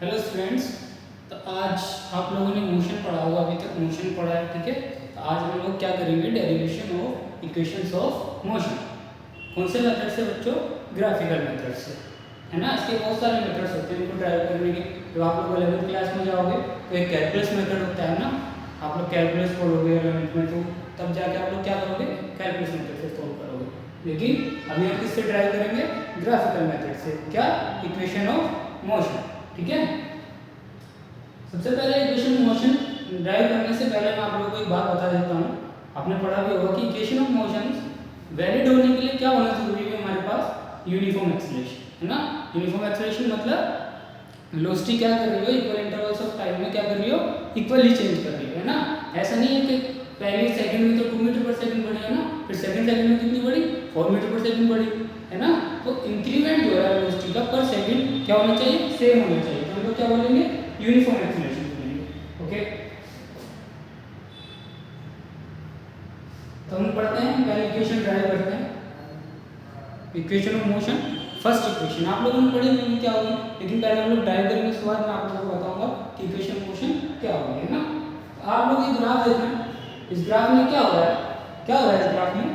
Hello students. तो आज आप लोगों ने मोशन पढ़ा होगा, अभी तक मोशन पढ़ा है, ठीक है। तो आज हम लोग क्या करेंगे, derivation of equations of motion. कौन से मेथड से बच्चों? ग्राफिकल मेथड से, है ना। इसके बहुत सारे मेथड्स होते हैं इनको ड्राइव करने के। जब आप लोग 11th क्लास में जाओगे तो एक कैलकुलस मेथड होता है ना, आप लोग कैलकुलस पढ़ोगे 11th में, तो तब जाके आप लोग क्या करोगे, कैलकुलस मेथड से सॉल्व करोगे। लेकिन अभी हम किससे ड्राइव करेंगे? ग्राफिकल मेथड से। क्या? इक्वेशन ऑफ मोशन, ठीक है। सबसे पहले इक्वेशन ऑफ मोशन ड्राइव करने से पहले मैं आप लोगों को एक बात बता देता हूँ। आपने पढ़ा भी होगा कि इक्वेशन ऑफ मोशन वैलिड होने के लिए क्या होना जरूरी है हमारे पास? यूनिफॉर्म एक्सीलरेशन, है ना। यूनिफॉर्म एक्सीलरेशन मतलब वेलोसिटी क्या कर रही हो, इक्वल इंटरवल्स ऑफ टाइम में क्या कर रही हो, इक्वली चेंज कर रही हो, है ना। ऐसा नहीं है कि पहले सेकंड में तो 2 मीटर पर सेकंड बढ़ी है ना, फिर सेकंड सेकंड में कितनी बढ़ी, 4 मीटर पर सेकंड बढ़ी, है ना। तो इंक्रीमेंट जो है वेलोसिटी का पर सेकंड क्या होना चाहिए, सेम होना चाहिए। तो हम लोग क्या बोलेंगे, यूनिफॉर्म एक्सीलरेशन बोलेंगे, ओके। तो हम पढ़ते हैं, पहले इक्वेशन ड्राइव करते हैं। Equation of motion, first equation आप लोगों ने पढ़ी नहीं क्या होगी, लेकिन पहले हम लोग ड्राइव करेंगे, उसके बाद मैं आप लोगों को बताऊंगा कि इक्वेशन ऑफ मोशन क्या होगी, है ना। तो आप लोग ये ग्राफ देख रहे हैं, इस ग्राफ में क्या हो रहा है, क्या हो रहा है इस ग्राफ में?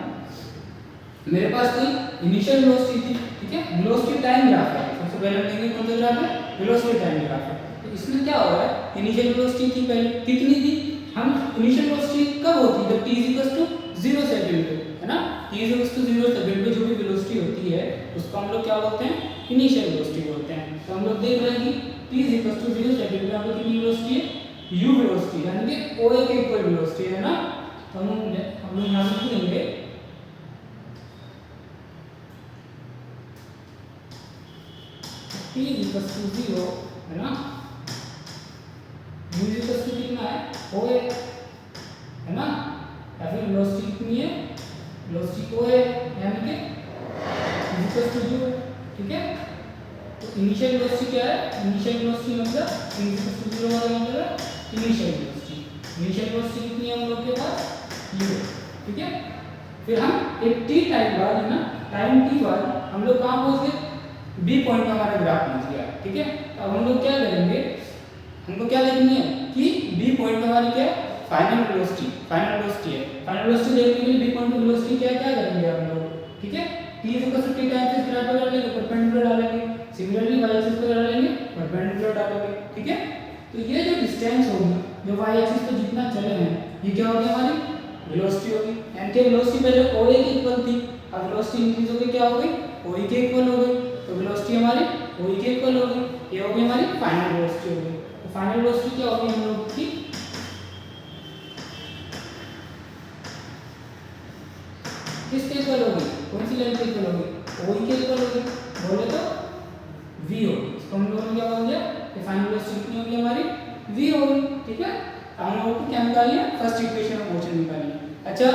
मेरे पास कोई इनिशियल वेलोसिटी थी, ठीक है, वेलोसिटी टाइम ग्राफ है। सबसे पहले हम देखेंगे कौन सा ग्राफ है, वेलोसिटी टाइम ग्राफ है। तो इसमें क्या हो रहा है, इनिशियल वेलोसिटी थी पहले, कितनी थी? हम इनिशियल वेलोसिटी कब होती है, जब t 0 सेकंड पे, है ना। t 0 सेकंड पे जो भी वेलोसिटी होती है उसको हम लोग क्या बोलते हैं, इनिशियल वेलोसिटी बोलते हैं। तो हम लोग देख रहे हैं कि t 0 सेकंड पे हम लोग कितनी वेलोसिटी है, u वेलोसिटी, यानी कि OA के इक्वल वेलोसिटी, है ना। तो हम लोग यहां पे लिखेंगे t 0, है ना, u कितना है, OA, है ना, या फिर वेलोसिटी कितनी है, वेलोसिटी OA, यानी कि u, ठीक है। तो इनिशियल वेलोसिटी क्या है, इनिशियल वेलोसिटी मतलब t 0 वाला मतलब इनिशियल वेलोसिटी। इनिशियल वेलोसिटी कितनी है हम लोग के पास, u, ठीक है। फिर हम एक t टाइम बाद, है ना, टाइम t बाद हम लोग कहां पहुंच गए, बी पॉइंट में हमारा ग्राफ पहुंच गया, ठीक है। अब हम लोग क्या करेंगे, हमको क्या देखनी है कि बी पॉइंट में हमारी क्या है, फाइनल वेलोसिटी है। फाइनल वेलोसिटी देखने के लिए बी पॉइंट की वेलोसिटी क्या क्या करेंगे हम लोग, ठीक है। t t टाइम से ग्राफ पर डालेंगे, परपेंडिकुलर डालेंगे, सिमिलरली y एक्सिस पर डालेंगे, परपेंडिकुलर डालेंगे, ठीक है। तो ये जो डिस्टेंस होगी, जो y एक्सिस पे जितना चले हैं, ये क्या होगी, हमारी वेलोसिटी होगी। यानी कि वेलोसिटी पहले OA की इक्वल थी, अब वेलोसिटी इंक्रीज हो गई, क्या हो गई, OE के इक्वल हो गई। तो वेलोसिटी हमारी OE के इक्वल हो गई, ये हो गई हमारी फाइनल वेलोसिटी हो गई। तो फाइनल वेलोसिटी क्या होगी हम लोग की, किसके इक्वल होगी, कौन सी लेंथ के इक्वल होगी, OE के इक्वल होगी, बोले तो V होगी। तो हम लोगों ने क्या बोल दिया कि फाइनल वेलोसिटी कितनी होगी हमारी, V होगी, ठीक है। हम लोगों को क्या निकालनी है, फर्स्ट इक्वेशन ऑफ मोशन निकालनी है। अच्छा,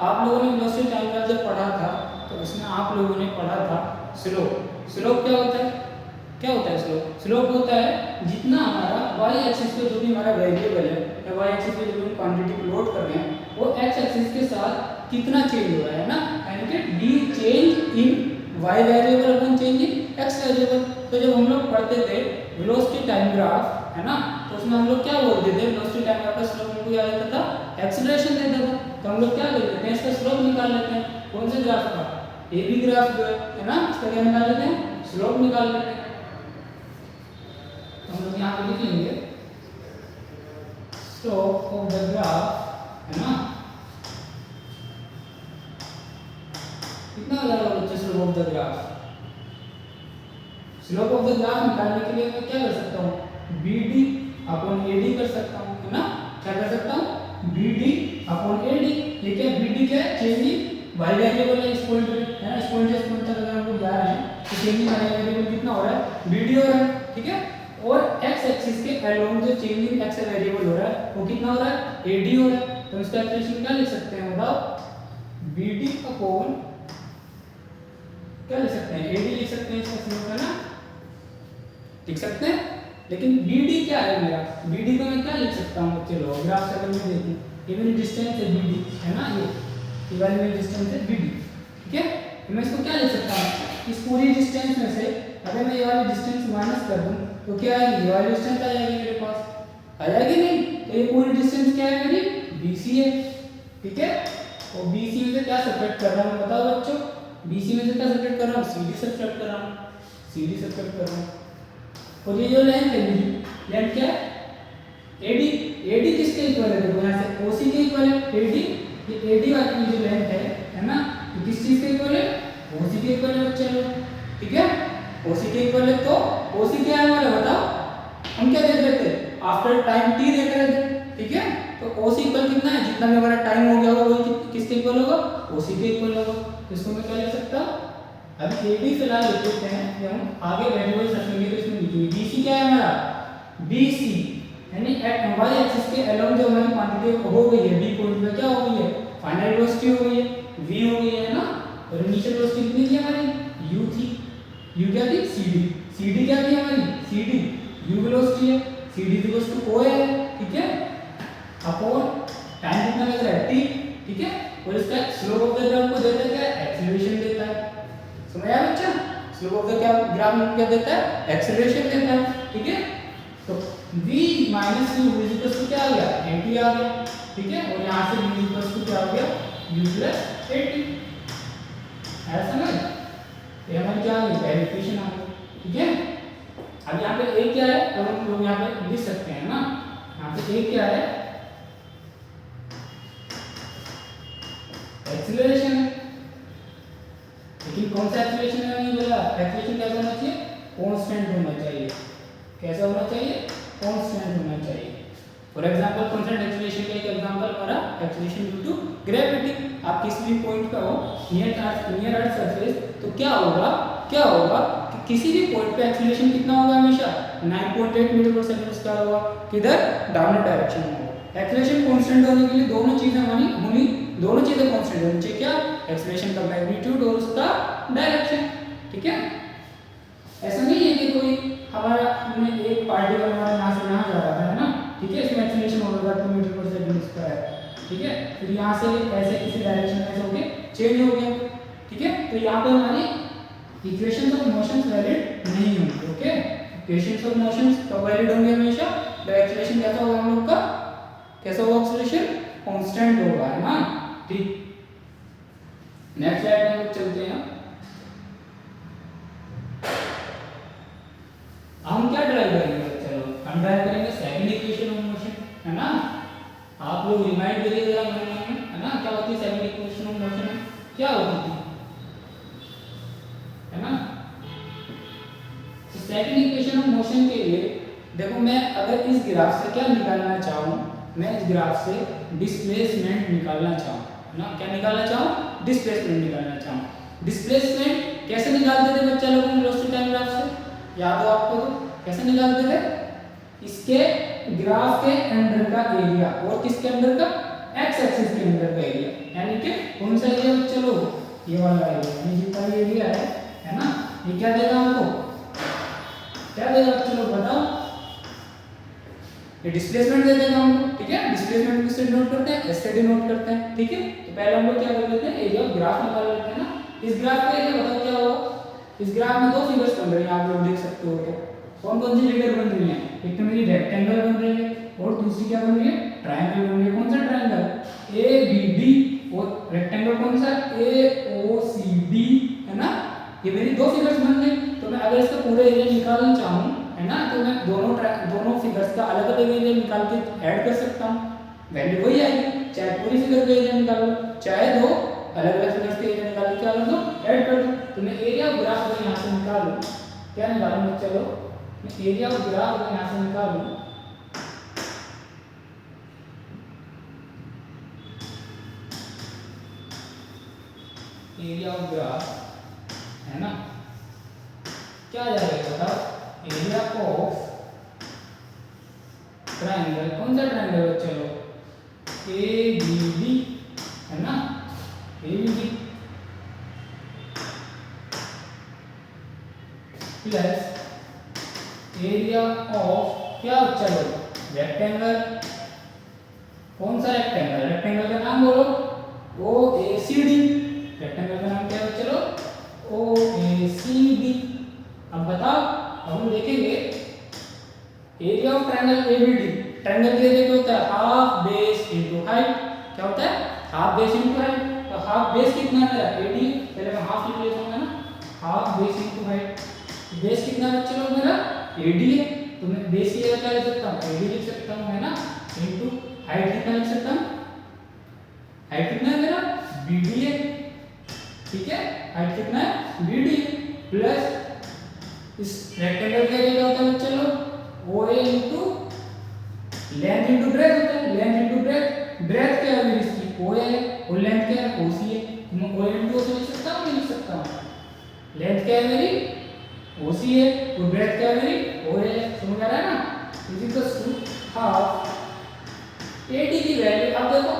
आप लोगों ने वेलोसिटी टाइम ग्राफ जब पढ़ा था तो उसमें आप लोगों ने पढ़ा था स्लोप। स्लोप क्या होता है, क्या होता है स्लोप? स्लोप होता है जितना हमारा y एक्सिस पे जो भी हमारा वेरिएबल है, या y एक्सिस पे जो भी क्वांटिटी प्लॉट कर रहे हैं, वो x एक्सिस के साथ कितना चेंज हो रहा है ना, यानी कि d change in y variable upon change in x variable. तो जब हम लोग पढ़ते थे वेलोसिटी टाइम ग्राफ, है ना, तो उसमें हम लोग क्या बोलते थे, वेलोसिटी टाइम ग्राफ का स्लोप हमको क्या देता था, एक्सीलरेशन देता था। तो हम लोग क्या कर लेते हैं, इसका स्लोप निकाल लेते हैं। कौन से ग्राफ का, AB ग्राफ जो है ना, इसका क्या निकाल लेते हैं, स्लोप निकाल लेते हैं। तो हम लोग यहाँ पे लिख लेंगे स्लोप ऑफ द ग्राफ, है ना, कितना हो जाएगा बच्चे slope of the graph. Slope of the graph निकालने के लिए मैं क्या कर सकता हूँ, BD अपॉन AD कर सकता हूँ, है ना। क्या कर सकता हूँ, BD अपॉन AD। ये क्या, BD क्या है, चेंज इन y वेरिएबल है इस पॉइंट पे, है ना। इस पॉइंट से इस पॉइंट तक अगर हम लोग जा रहे हैं तो चेंज इन y वेरिएबल कितना हो रहा है, BD हो रहा है, ठीक है। और x एक्सिस के अलोंग जो चेंज इन x वेरिएबल हो रहा है वो कितना हो रहा है, AD हो रहा है। तो इसका एक्सप्रेशन क्या लिख सकते हैं, बताओ, BD अपॉन क्या लिख सकते हैं, AD लिख सकते हैं, इसका स्लोप, है ना, लिख सकते हैं। लेकिन BD क्या है मेरा, BD को मैं क्या लिख सकता हूँ बच्चे लोग, ग्राफ से अगर मैं देखूं, ये मेरी डिस्टेंस है BD, है ना, ये वाली मेरी डिस्टेंस है BD, ठीक है। तो मैं इसको क्या लिख सकता हूँ, इस पूरी डिस्टेंस में से अगर मैं ये वाली डिस्टेंस माइनस कर दूं तो तो क्या आएगी, ये वाली डिस्टेंस आ जाएगी मेरे पास, आ जाएगी नहीं? तो ये पूरी डिस्टेंस क्या है मेरी, BC है, ठीक है। और BC में से क्या सब्ट्रैक्ट कर रहा हूँ बताओ बच्चों, BC में से क्या सब्ट्रैक्ट कर रहा हूँ, CD सब्ट्रैक्ट कर रहा हूँ, CD सब्ट्रैक्ट कर रहा हूँ। और ये जो लेंथ है मेरी, लेंथ क्या है, AD, AD किसके इक्वल है, देखो यहाँ से OC के इक्वल है AD, ये AD वाली जो लेंथ है ना, तो किस चीज के इक्वल है, OC के इक्वल है बच्चे लोग, ठीक है। OC के इक्वल है, तो OC क्या है हमारा बताओ, हम क्या देख रहे थे, आफ्टर टाइम t देख रहे थे, ठीक है। तो OC इक्वल कितना है, जितना भी हमारा टाइम हो गया होगा वो किसके इक्वल होगा, OC के इक्वल होगा। तो इसको मैं क्या लिख सकता हूँ, अभी AD फिलहाल लिख देते हैं, ये हम आगे वेरिएबल्स रखेंगे तो इसमें लिखेंगे। BC क्या है हमारा, BC यानी एट y एक्सिस के अलोंग जो हमारी क्वांटिटी हो गई है, B पॉइंट पे क्या हो गई है, फाइनल वेलोसिटी हो गई है, v हो गई है ना। और इनिशियल वेलोसिटी कितनी थी हमारी, u थी, u क्या थी, CD क्या थी हमारी, CD u वेलोसिटी है, CD इक्वल्स टू o है, ठीक है, अपॉन टाइम कितना लग रहा है t, ठीक है। और इसका स्लोप ऑफ द ग्राफ को देता है क्या, एक्सीलरेशन देता है, समझ आया बच्चा, स्लोप ऑफ द ग्राफ में क्या देता है, एक्सीलरेशन देता है, ठीक है। तो v minus u equals to क्या आ गया, nt आ गया, ठीक है। और यहाँ से v इक्वल्स टू क्या आ गया, u प्लस 80, ऐसा समझ, ये हमारी क्या आ गई, पहली इक्वेशन आ गई, ठीक है। अब यहाँ पे a क्या है, तो हम लोग यहाँ पे लिख सकते हैं ना, यहाँ पे a क्या है, एक्सीलरेशन है, लेकिन कौन सा एक्सीलरेशन है नहीं बोला, एक्सीलरेशन कैसा होना चाहिए, कांस्टेंट होना चाहिए, कैसा होना चाहिए, कांस्टेंट होना चाहिए। फॉर एग्जांपल कांस्टेंट एक्सीलरेशन का एक एग्जांपल हमारा एक्सीलरेशन ड्यू टू ग्रेविटी, आप किसी भी पॉइंट पे हो नियर अर्थ सरफेस, तो क्या होगा कि किसी भी पॉइंट पे एक्सीलरेशन कितना होगा, हमेशा 9.8 मीटर पर सेकंड स्क्वायर होगा, किधर, डाउनवर्ड डायरेक्शन में होगा। एक्सीलरेशन कांस्टेंट होने के लिए दोनों चीजें होनी, दोनों चीजें कांस्टेंट होनी चाहिए, क्या, एक्सीलरेशन का मैग्नीट्यूड और उसका डायरेक्शन, ठीक है। ऐसा नहीं है कि कोई हमारा एक पार्टिकल हमारा यहाँ से यहाँ जा रहा है ना, ठीक है, इसमें एक्सीलरेशन होगा 2 मीटर पर सेकंड स्क्वायर, ठीक है, फिर यहाँ से ऐसे किसी डायरेक्शन में ऐसे होके चेंज हो गया, ठीक है। तो यहाँ पे हमारी इक्वेशंस ऑफ मोशंस वैलिड नहीं होंगे, ओके। इक्वेशंस ऑफ मोशंस कब वैलिड होंगे, हमेशा जब एक्सीलरेशन कैसा होगा हम लोग का, कैसा होगा एक्सीलरेशन, कांस्टेंट होगा, है ना, ठीक। नेक्स्ट स्लाइड में हम चलते हैं, हम क्या ड्राइव करेंगे, चलो हम ड्राइव करेंगे सेकंड इक्वेशन ऑफ मोशन, है ना। आप लोग रिमाइंड करिएगा है ना, क्या होती है सेकंड इक्वेशन ऑफ मोशन, क्या होती थी, है ना। तो सेकंड इक्वेशन ऑफ मोशन के लिए देखो, मैं अगर इस ग्राफ से क्या निकालना चाहूँ, मैं इस ग्राफ से डिस्प्लेसमेंट निकालना चाहूँ, है ना, क्या निकालना चाहूँ, डिस्प्लेसमेंट निकालना चाहूँ। डिस्प्लेसमेंट कैसे निकालते थे बच्चा लोगों ने वेलोसिटी टाइम ग्राफ से, याद हो आपको, तो कैसे निकालते थे, इसके ग्राफ के अंदर का एरिया और किसके अंदर का, एक्स एक्सिस के अंदर का एरिया, यानी कि कौन सा एरिया बच्चा लोग, ये वाला एरिया, ये जितना एरिया है ना, ये क्या देगा हमको, क्या देगा बच्चा लोग बताओ, ये डिस्प्लेसमेंट दे देगा हमको, ठीक है। डिस्प्लेसमेंट किससे डिनोट करते हैं, एस से डिनोट करते हैं, ठीक है। तो पहले हम लोग क्या कर लेते हैं, एरिया ऑफ ग्राफ निकाल लेते हैं ना। इस ग्राफ का एरिया बताओ क्या होगा, इस ग्राफ में दो फिगर्स बन रहे हैं, आप लोग देख सकते हो, तो कौन कौन सी फिगर बन रही है, एक तो मेरी रेक्टेंगल बन रही है और दूसरी क्या बन रही है, ट्रायंगल बन रही है। कौन सा ट्रायंगल, ABD, और रेक्टेंगल कौन सा, AOCD, है ना। ये मेरी दो फिगर्स बन गई, तो मैं अगर इसका पूरा एरिया निकालना चाहूँ, है ना, तो मैं दोनों फिगर्स का अलग अलग एरिया निकाल के ऐड कर सकता हूँ, वैल्यू वही आएगी, चाहे पूरी फिगर का एरिया निकाल लो, चाहे दो अलग अलग फिगर्स के एरिया निकाल के क्या कर दो, ऐड कर दो। तो मैं एरिया ऑफ ग्राफ अगर यहाँ से निकालूँ, क्या निकालूँ, चलो मैं एरिया ऑफ ग्राफ अगर यहाँ से निकालूँ, एरिया ऑफ ग्राफ, है ना, क्या आ जाएगा बताओ, एरिया ऑफ ट्रायंगल, कौन सा ट्रायंगल, चलो ABD, है ना, ABD प्लस एरिया ऑफ क्या, चलो रेक्टेंगल, कौन सा रेक्टेंगल, रेक्टेंगल का नाम बोलो, OACD, रेक्टेंगल का नाम क्या है, चलो OACD। अब बताओ, अब हम देखेंगे area of triangle ABD, triangle का एरिया क्या होता है, हाफ बेस इनटू हाइट। क्या होता है, हाफ बेस इनटू हाइट। तो हाफ बेस कितना है मेरा, एडी, पहले मैं हाफ लिख लेता हूं ना, half base into height. Base कितना है बच्चे लोग मेरा, एडी है, तो मैं बेस की जगह क्या लिख सकता हूं, एडी लिख सकता हूं, है ना, इनटू हाइट कितना लिख सकता हूं, हाइट कितना है मेरा, बीडी है, ठीक है, हाइट कितना है, बीडी, प्लस इस रेक्टेंगल का एरिया क्या होता है बच्चे लोग, OA into length into breadth होता है, लेंथ इनटू ब्रेथ। ब्रेथ क्या है मेरी इसकी, OA है, और लेंथ क्या है, OC है। मैं OA इनटू OC लिख सकता हूं, नहीं लिख सकता हूं। लेंथ क्या है मेरी, OC है, और ब्रेथ क्या है मेरी, OA है। समझ आ रहा है ना, is equals to half AD की वैल्यू। अब देखो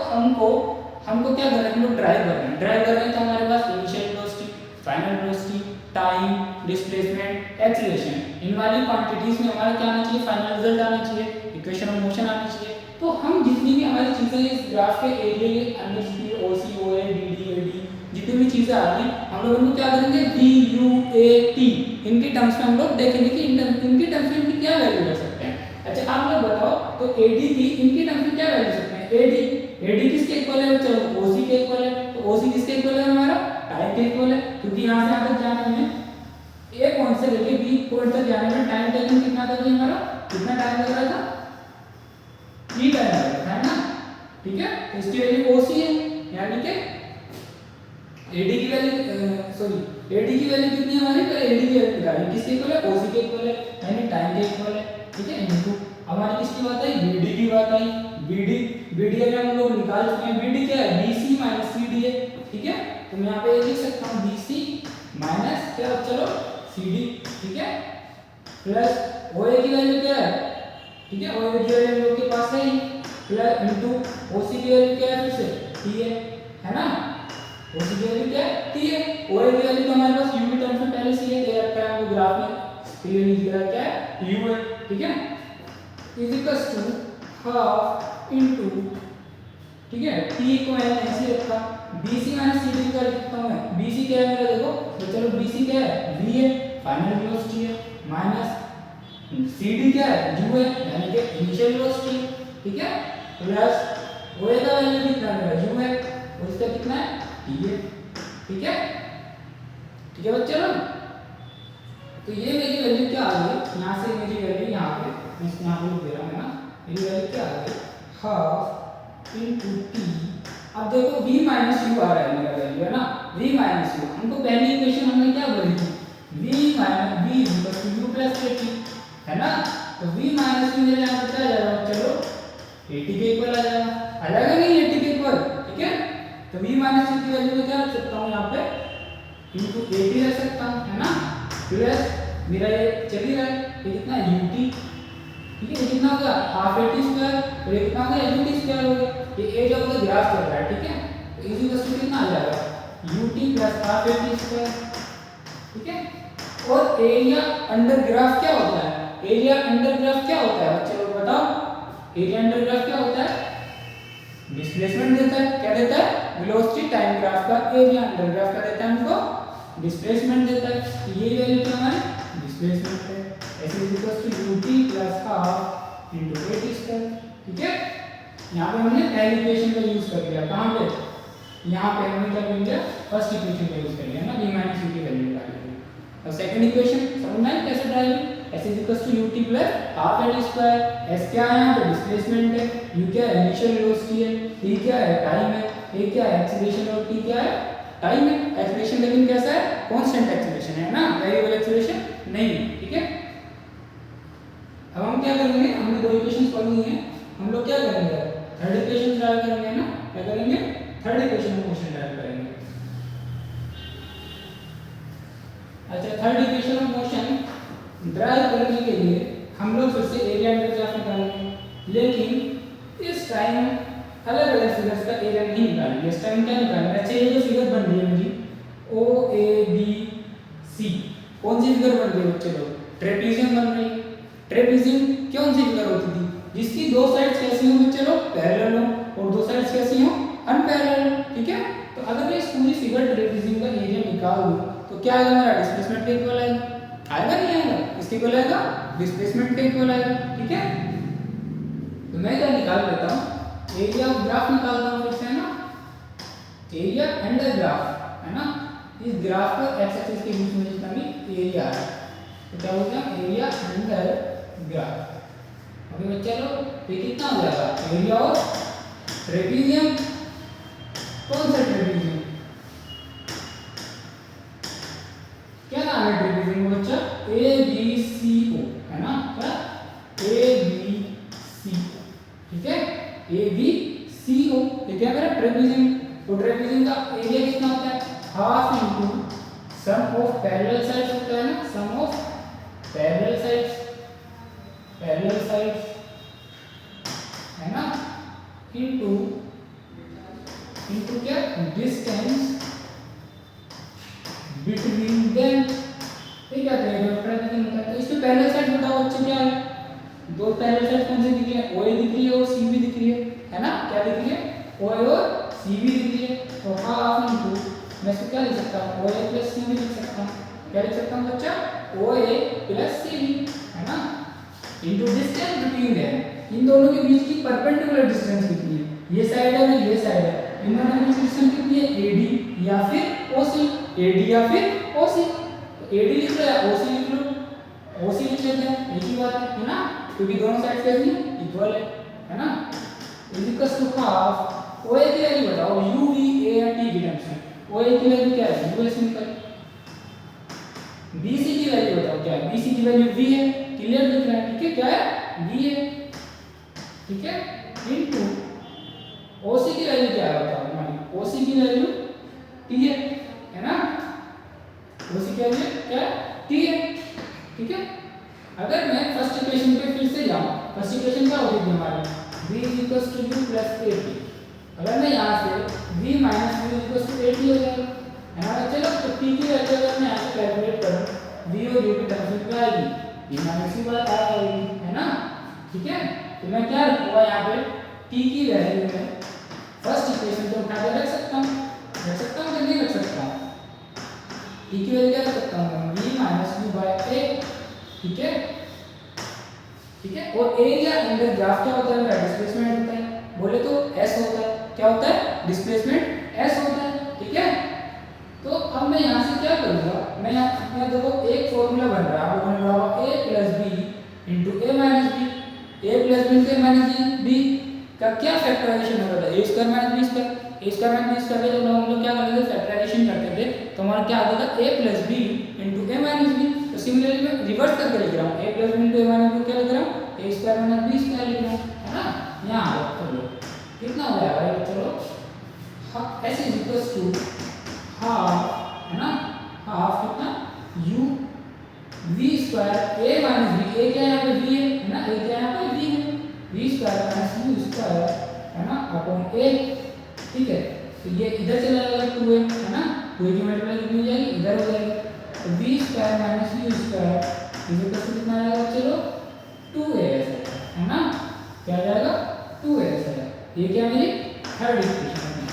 हमको क्या करना है, हम लोग ड्राइव कर रहे हैं, ड्राइव कर रहे हैं तो हमारे पास initial velocity, final velocity, time, displacement, acceleration, इन वाली क्वांटिटीज में हमारा क्या आना चाहिए, फाइनल रिजल्ट आना चाहिए, इक्वेशन ऑफ मोशन आनी चाहिए। तो हम जितनी भी हमारी चीजें इस ग्राफ के एरिया के अंदर जितनी OC, OA, BD, AD जितनी भी चीजें आ रही हैं, हम लोग उनको क्या करेंगे, VUAT इनके टर्म्स में हम लोग देखेंगे कि इनके टर्म्स में इनकी क्या वैल्यू कर सकते हैं। अच्छा आप लोग बताओ, तो AD की इनकी टर्म्स में क्या वैल्यू सकते हैं, AD किसके इक्वल है, चलो OC के इक्वल है, तो OC किसके इक्वल है हमारा, टाइम के इक्वल है, क्योंकि यहां से यहां तक जाने में A पॉइंट से लेके B पॉइंट तक जाने में टाइम टेकन कितना था जी हमारा, कितना टाइम लग रहा था, E टाइम लग रहा था, है ना, ठीक है। तो इसकी वैल्यू OC है, यानी कि AD की वैल्यू कितनी है हमारी, तो AD की वैल्यू निकाली, किसके इक्वल है, OC के इक्वल है, यानी टाइम के इक्वल है, ठीक है। इनटू हमारी किसकी बात आई, BD की बात आई, BD अगर हम लोग निकाल चुके हैं, BD क्या है, BC माइनस CD है, ठीक है। तो मैं यहाँ पे लिख सकता हूँ BC माइनस क्या, चलो CD, ठीक है, प्लस OA की वैल्यू क्या है, ठीक है, OA की वैल्यू हम लोग के पास है, प्लस इनटू OC की वैल्यू क्या है, फिर से T है ना, OC की वैल्यू क्या है, T है। OA की वैल्यू तो हमारे पास U की टर्म्स में पहले से ही है, दे रखा है हमको ग्राफ में, क्लियरली दिख रहा है क्या है, U है, ठीक है, is equals to half into, ठीक है, T को मैंने ऐसे रखा, BC माइनस CD का लिखता हूं मैं, BC क्या है मेरा, देखो तो चलो BC क्या है, V है, फाइनल वेलोसिटी है, माइनस CD क्या है, U है, यानी कि इनिशियल वेलोसिटी, ठीक है, प्लस OA का वैल्यू कितना है, U है, और इसका कितना है, T है, ठीक है, ठीक है बच्चे लोग। तो ये मेरी वैल्यू क्या आ गई, यहाँ से मेरी वैल्यू यहाँ पे मैं यहाँ पे लिख दे रहा हूँ ना, मेरी वैल्यू क्या आ गई, हाफ इनटू T। अब देखो V माइनस U आ रहा है मेरा वैल्यू, है ना, V माइनस U, हमको पहली इक्वेशन हमने क्या भरी थी, V minus V equal to U plus AT, है ना। तो V माइनस U मेरे यहाँ पे क्या आ जाएगा, चलो AT के इक्वल आ जाएगा नहीं, AT के इक्वल, ठीक है। तो V माइनस U की वैल्यू में क्या रख सकता हूँ, यहाँ पे इनटू AT रख सकता हूँ, है ना, प्लस मेरा ये चल ही रहा है, ये कितना है UT, ठीक है, ये कितना हो गया, हाफ AT स्क्वायर, और ये कितना हो गया, UT स्क्वायर हो गया, ये A जो होगा ग्राफ चल रहा है, ठीक है। तो इज इक्वल टू कितना आ जाएगा, UT plus half AT square, ठीक है। और एरिया अंडर ग्राफ क्या होता है, एरिया अंडर ग्राफ क्या होता है बच्चे लोग बताओ, एरिया अंडर ग्राफ क्या होता है, डिस्प्लेसमेंट देता है, क्या देता है, वेलोसिटी टाइम ग्राफ का एरिया अंडर ग्राफ का देता है हमको, डिस्प्लेसमेंट देता है। तो ये वैल्यू क्या हमारी डिस्प्लेसमेंट है, ऐसे is equal to UT plus half into AT square, ठीक है। यहाँ पे हमने पहली इक्वेशन का यूज कर लिया, कहाँ पे, यहाँ पे हमने क्या कर लिया, फर्स्ट इक्वेशन का यूज कर लिया ना, V माइनस U की वैल्यू निकाल ली। अब सेकंड इक्वेशन समझना है कैसे derive, S is equal to UT plus half AT square, S क्या है यहाँ पे डिस्प्लेसमेंट है, U क्या है इनिशियल वेलोसिटी है, T क्या है टाइम है, A क्या है एक्सीलरेशन, और T क्या है टाइम है। एक्सीलरेशन लेकिन कैसा है, कांस्टेंट एक्सीलरेशन है ना, वेरिएबल एक्सीलरेशन नहीं है, ठीक है। अब हम क्या करेंगे, हमने दो इक्वेशंस पढ़ ली हैं, हम लोग क्या करेंगे, थर्ड इक्वेशन ड्राइव करेंगे ना, क्या करेंगे, थर्ड इक्वेशन में मोशन ड्राइव करेंगे। अच्छा third equation of motion drive करने के लिए हम लोग फिर से एरिया अंडर ग्राफ निकालेंगे, लेकिन इस टाइम अलग अलग फिगर्स का एरिया नहीं निकालेंगे, इस टाइम क्या निकालेंगे। अच्छा ये जो फिगर बन रही है मेरी OABC, कौन सी फिगर बन रही है बच्चे लोग, ट्रेपीजियम बन रही है। ट्रेपीजियम कौन सी फिगर होती थी, जिसकी दो साइड्स कैसी हो बच्चे लोग, पैरेलल हो, और दो साइड्स कैसी हो, अनपैरेलल, ठीक है। तो अगर मैं इस पूरी फिगर ट्रेपीजियम का एरिया निकाल दूं तो क्या आएगा, मेरा डिस्प्लेसमेंट के इक्वल आएगा, आएगा नहीं आएगा, किसके इक्वल आएगा, डिस्प्लेसमेंट के इक्वल आएगा। ठीक है, तो मैं क्या निकाल लेता हूँ, एरिया ऑफ ग्राफ निकालता हूँ फिर से, है ना, एरिया अंडर ग्राफ, है ना, इस ग्राफ पर एक्स एक्सिस के बीच में जितना भी एरिया है तो क्या बोलते हैं, एरिया अंडर ग्राफ। अभी बच्चा लोग तो कितना हो जाएगा, एरिया ऑफ ट्रेपेजियम, कौन सा ट्रेपेजियम, क्या नाम है ट्रेपेजियम बच्चा, ए बी सी ओ, है ना, क्या, ए बी सी ओ। ठीक है, ए बी सी ओ, ये क्या मेरा ट्रेपेजियम। तो ट्रेपेजियम का एरिया कितना होता है, half into sum of parallel sides होता है ना, sum of parallel sides, parallel sides, है ना, इंटू इंटू क्या, डिस्टेंस बिटवीन देम। ये क्या करेगा, ट्रेपेजियम होता है। तो इसमें पैरेलल साइड बताओ बच्चे क्या है, दो पैरेलल साइड कौन सी दिख रही है, OA दिख रही है और CB दिख रही है ना, क्या दिख रही है, OA और CB दिख रही है। तो हाफ इंटू, मैं इसको क्या लिख सकता हूँ, OA प्लस CB लिख सकता हूँ, क्या लिख सकता हूँ बच्चा, OA प्लस CB, है ना, इंटू डिस्टेंस बिटवीन देम, इन दोनों के बीच की परपेंडिकुलर डिस्टेंस कितनी है, ये साइड है और ये साइड है, इन दोनों के बीच डिस्टेंस कितनी है, AD या फिर OC, AD या फिर OC। तो AD लिख लो या OC लिख लो, OC लिख लेते हैं, एक ही बात है ना, क्योंकि दोनों साइड के इक्वल है ना। Is equal to half, OA की वैल्यू बताओ, UV A या T की टर्म्स में, OA की वैल्यू क्या है, UA सिंपल। BC की वैल्यू बताओ क्या है, BC की वैल्यू V है, क्लियर दिख रहा है, ठीक है, क्या है, V है, ठीक है, इनटू OC की वैल्यू क्या है बताओ, हमारी OC की वैल्यू T है ना, OC की वैल्यू क्या है, T है। ठीक है, अगर मैं फर्स्ट इक्वेशन पे फिर से जाऊं, फर्स्ट इक्वेशन क्या होगी थी हमारी, v = u + at। अगर मैं यहां से v - u = at हो जाएगा, है ना। चलो तो t की वैल्यू अगर मैं यहां से कैलकुलेट करूं, v और u की टर्म्स में क्या आएगी, v - u बात आएगी, है ना। ठीक है, तो मैं क्या रखूंगा यहाँ पे, t की वैल्यू में फर्स्ट इक्वेशन को उठा के रख सकता हूं कि नहीं रख सकता हूं, t की वैल्यू क्या रख सकता हूं, v - u/a। ठीक है, ठीक है, और एरिया अंडर ग्राफ क्या होता है, डिस्प्लेसमेंट होता है, बोले तो S होता है, क्या होता है, डिस्प्लेसमेंट S होता है। ठीक है, तो अब मैं यहाँ से क्या करूँगा, मैं यहाँ देखो एक फॉर्मूला बन रहा है, वो बन रहा है a + b * a - b, a + b * b का क्या फैक्टराइजेशन होता है, a² - b², a² - b² जब हम लोग क्या करते थे, फैक्टराइजेशन करते थे, तो हमारा क्या आता था, a + b * a - b। तो सिमिलरली मैं रिवर्स करके लिख रहा हूँ, a + b * a - b क्या लिख रहा हूँ, a² - b² लिख रहा हूँ, है ना। यहाँ आ जाओ, चलो कितना हो जाएगा ये, चलो S = हाफ, है ना, हाफ कितना, u v² a - b, a क्या यहाँ पे v है ना, a क्या यहाँ पे v है, v² - u², है ना, अपॉन a। ठीक है, तो ये इधर चला जाएगा 2a, है ना, 2a की मल्टीप्लाई कितनी हो जाएगी, इधर हो जाएगी, तो v² - u² कितना आएगा, चलो 2as है ना, क्या आ जाएगा, 2as है। ये क्या मेरी थर्ड इक्वेशन है,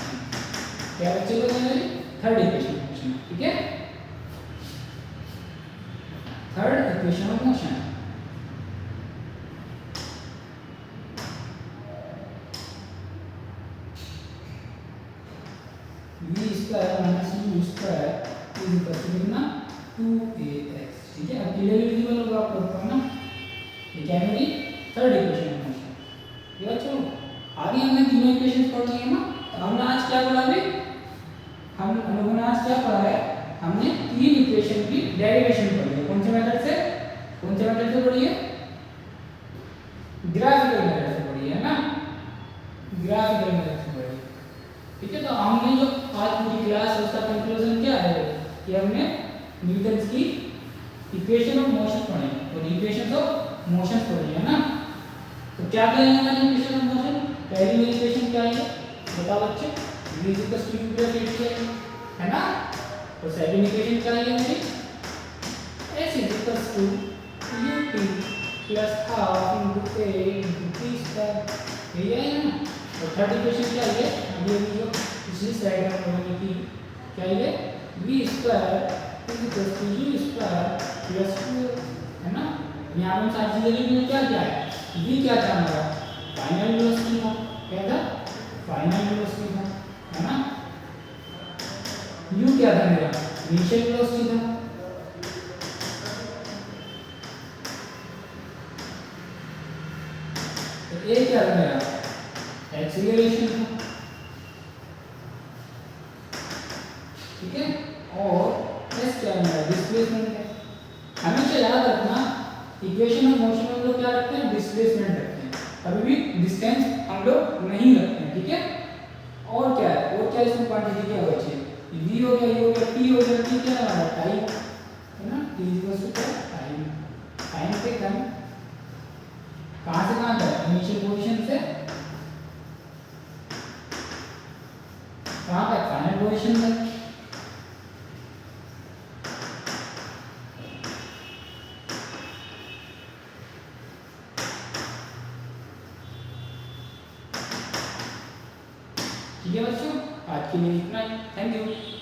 क्या बच्चे को मेरी थर्ड इक्वेशन है। ठीक है, third equation of motion. v² - u² कितना, 2ax। ठीक है, अब क्लियरली विजिबल होगा आपको, है ना। ये क्या है, मेरी थर्ड इक्वेशन ऑफ मोशन। ये बच्चों आगे हमने तीनों इक्वेशंस पढ़ ली है ना। तो हमने आज क्या पढ़ा है, हम लोगों ने आज क्या पढ़ा है, हमने तीन इक्वेशन की डेरिवेशन पढ़ी है। कौन से मेथड से पढ़ी है, ग्राफिकल मेथड से पढ़ी है ना, ग्राफिकल मेथड से पढ़ी। ठीक है, तो हमने जो आज पूरी क्लास है उसका कंक्लूजन क्या है कि हमने न्यूटन्स की इक्वेशन ऑफ मोशन पढ़ी और इक्वेशंस ऑफ मोशन पढ़ी है ना। तो क्या करेंगे हमारी इक्वेशन ऑफ मोशन, पहली वाली इक्वेशन क्या है बताओ बच्चे, v = u + at है ना। तो सेकंड इक्वेशन क्या है मेरी, s = ut + half * a * t², ये है ना। और थर्ड इक्वेशन क्या है, अभी जो इसी साइड में हमने की, क्या है, v² = u² + 2 है ना। यहाँ पे सारी चीजें लिखी हैं, क्या क्या है, v क्या था हमारा, फाइनल वेलोसिटी था, क्या था, फाइनल वेलोसिटी था, है ना। u क्या था मेरा, इनिशियल वेलोसिटी था। तो a क्या था मेरा, एक्सीलरेशन था, ठीक है। और s क्या है मेरा, डिस्प्लेसमेंट है। हमेशा याद रखना इक्वेशन ऑफ मोशन में हम लोग क्या रखते हैं, डिस्प्लेसमेंट रखते हैं, कभी भी डिस्टेंस हम लोग नहीं रखते हैं, ठीक है। और क्या है, और क्या इसमें क्वांटिटी क्या होती है, v हो गया, u हो गया, t हो गया, t क्या है हमारा, टाइम है ना, t इक्वल्स टू क्या, टाइम। टाइम से कम कहां से कहां तक, इनिशियल पोजीशन से कहां तक, फाइनल पोजीशन तक। ठीक है बच्चों, आज के लिए इतना ही, थैंक यू।